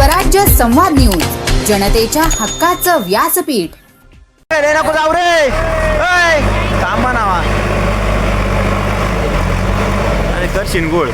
स्वराज्य संवाद न्यूज, जनतेच्या हक्काचं व्यासपीठ. रे नको जाऊ रे, थांबा नावा आणि कर शिनगोळ.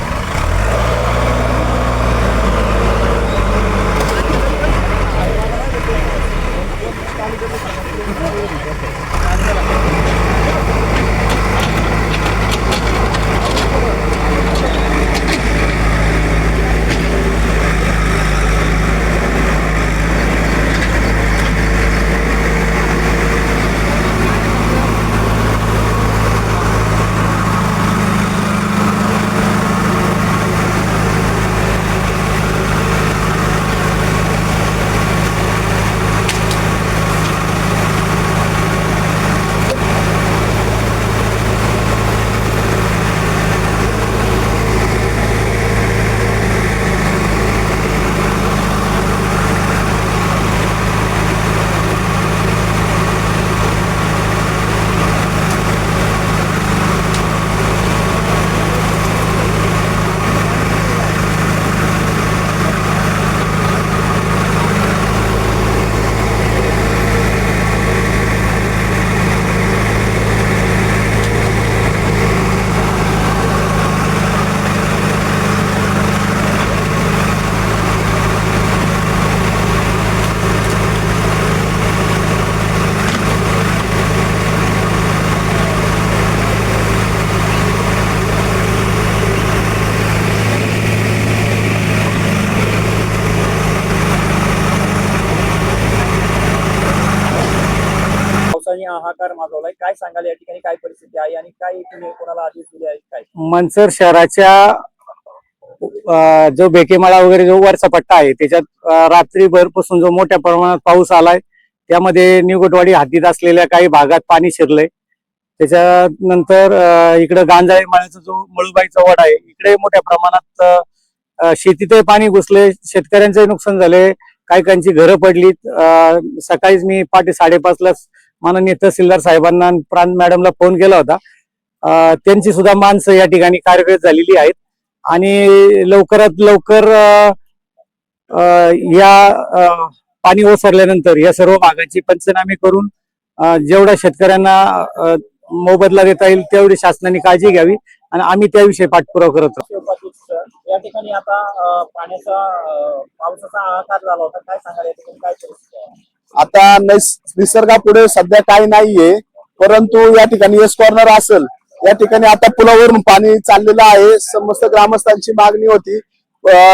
हाहाकार माजवलाय. काय सांगाल या ठिकाणी, काय परिस्थिती आहे आणि काय तुम्ही कोणाला आदेश दिले आहेत? काय मनसर शहराच्या जो बेकेमाळा वगैरे जो वरचा पट्टा आहे त्याच्यात रात्रीभरपासून जो मोठ्या प्रमाणात पाऊस आलाय, त्यामध्ये निवगटवाडी हद्दीत असलेल्या काही भागात पाणी शिरलंय. त्याच्यानंतर इकडे गांजाळे माळ्याचा जो मळूबाईचा वड आहे, इकडे मोठ्या प्रमाणात शेतीतही पाणी घुसले, शेतकऱ्यांचंही नुकसान झाले, काहीकांची घरं पडलीत. सकाळीच मी 5:30 माननीय तहसीलदार साहेबांना प्रांत मॅडमला फोन केला होता. त्यांची सुद्धा माणसं या ठिकाणी कार्यरत झालेली आहेत आणि लवकरात लवकर या पाणी ओसरल्यानंतर या सर्व भागाची पंचनामे करून जेवढ्या शेतकऱ्यांना मोबदला देता येईल तेवढी शासनाने काळजी घ्यावी आणि आम्ही त्याविषयी पाठपुरावा करत आहोत. या ठिकाणी आता पावसाचा हाहाकार झाला होता. काय सांगाल या ठिकाणी, काय परिस्थिती आहे? आता निसर्गापुढे सध्या काही नाहीये, परंतु या ठिकाणी एस कॉर्नर असेल, या ठिकाणी आता पुलावरून पाणी चाललेलं आहे. समस्त ग्रामस्थांची मागणी होती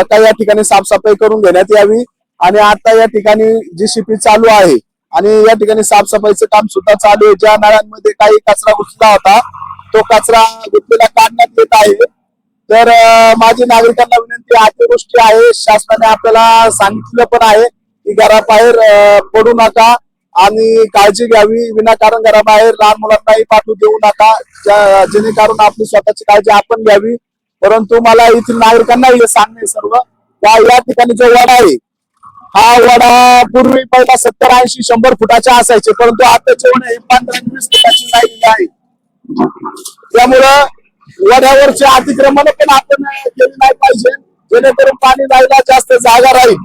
का या ठिकाणी साफसफाई करून घेण्यात यावी आणि आता या ठिकाणी JCP चालू आहे आणि या ठिकाणी साफसफाईचं काम सुद्धा चालू आहे. ज्या नळ्यांमध्ये काही कचरा घुसला होता तो कचरा घुसलेला काढण्यात येत आहे. तर माझी नागरिकांना विनंती आहे, गोष्टी आहे, शासनाने आपल्याला सांगितलं पण आहे की घराबाहेर पडू नका आणि काळजी घ्यावी. विनाकारण घराबाहेर लहान मुलांनाही पाठवू देऊ नका, जेणेकरून आपली स्वतःची काळजी आपण घ्यावी. परंतु मला येथील नागरिकांना हे सांगणे सर्व का या ठिकाणी जो वडा आहे, हा वडा पूर्वी पहिला 70-80-100 फुटाचे असायचे, परंतु आताचे वडे 15-20 फुटाचे राहिलेले आहे. त्यामुळं वड्यावरचे अतिक्रमण पण आपण केली नाही पाहिजे, जेणेकरून पाणी जायला जास्त जागा राहील.